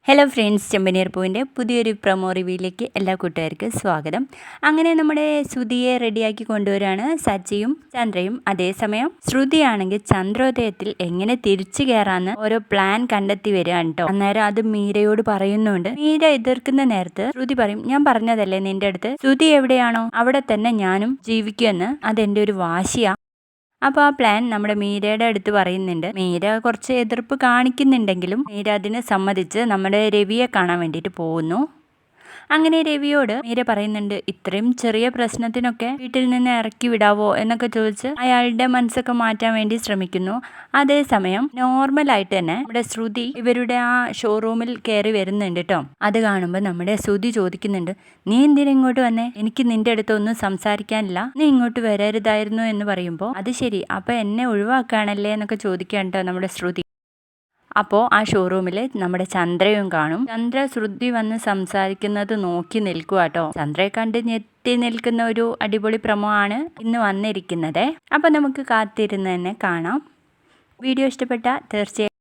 Hello friends, ചെമ്പനീർ പൂവിൻ്റെ പുതിയൊരു promo റിവ്യൂയിലേക്ക് എല്ലാ കൂട്ടുകാർക്കും സ്വാഗതം. അങ്ങനെ നമ്മുടെ ശ്രുതിയെ റെഡിയാക്കി കൊണ്ടുവരാണ് സച്ചിയും ചന്ദ്രയും. അതേസമയം ശ്രുതിയാണെങ്കിൽ ചന്ദ്രോദയത്തിൽ എങ്ങനെ തിരിച്ചു കയറാന്ന് ഓരോ പ്ലാൻ കണ്ടെത്തി വരികയാണ് കേട്ടോ. അന്നേരം അത് മീരയോട് പറയുന്നുണ്ട്. മീര എതിർക്കുന്ന നേരത്ത് ശ്രുതി പറയും, ഞാൻ പറഞ്ഞതല്ലേ നിന്റെ അടുത്ത്, ശ്രുതി എവിടെയാണോ അവിടെ തന്നെ ഞാനും ജീവിക്കുമെന്ന്. അതെൻ്റെ ഒരു വാശിയാ. അപ്പോൾ ആ പ്ലാൻ നമ്മുടെ മീരയുടെ അടുത്ത് പറയുന്നുണ്ട്. മീര കുറച്ച് എതിർപ്പ് കാണിക്കുന്നുണ്ടെങ്കിലും മീര അതിന് സമ്മതിച്ച് നമ്മുടെ രവിയെ കാണാൻ വേണ്ടിയിട്ട് പോകുന്നു. അങ്ങനെ രവിയോട് മീര പറയുന്നുണ്ട്, ഇത്രയും ചെറിയ പ്രശ്നത്തിനൊക്കെ വീട്ടിൽ നിന്ന് ഇറക്കി വിടാവോ എന്നൊക്കെ ചോദിച്ച് അയാളുടെ മനസ്സൊക്കെ മാറ്റാൻ വേണ്ടി ശ്രമിക്കുന്നു. അതേസമയം നോർമലായിട്ട് തന്നെ നമ്മുടെ ശ്രുതി ഇവരുടെ ആ ഷോറൂമിൽ കയറി വരുന്നുണ്ട് കേട്ടോ. അത് കാണുമ്പോൾ നമ്മുടെ ശ്രുതി ചോദിക്കുന്നുണ്ട്, നീ എന്തിനാ ഇങ്ങോട്ട് വന്നേ? എനിക്ക് നിന്റെ അടുത്ത് ഒന്നും സംസാരിക്കാനില്ല, നീ ഇങ്ങോട്ട് വരരുതായിരുന്നു എന്ന് പറയുമ്പോൾ, അത് ശരി, അപ്പൊ എന്നെ ഒഴിവാക്കുകയാണല്ലേ എന്നൊക്കെ ചോദിക്കാൻ കേട്ടോ നമ്മുടെ ശ്രുതി. അപ്പോൾ ആ ഷോറൂമിൽ നമ്മുടെ ചന്ദ്രയും കാണും. ചന്ദ്ര ശ്രുതി വന്ന് സംസാരിക്കുന്നത് നോക്കി നിൽക്കുക കേട്ടോ. ചന്ദ്രയെ കണ്ട് ഞെട്ടി നിൽക്കുന്ന ഒരു അടിപൊളി പ്രൊമോ ആണ് ഇന്ന് വന്നിരിക്കുന്നത്. അപ്പോൾ നമുക്ക് കാത്തിരുന്ന് തന്നെ കാണാം. വീഡിയോ ഇഷ്ടപ്പെട്ട തീർച്ചയായും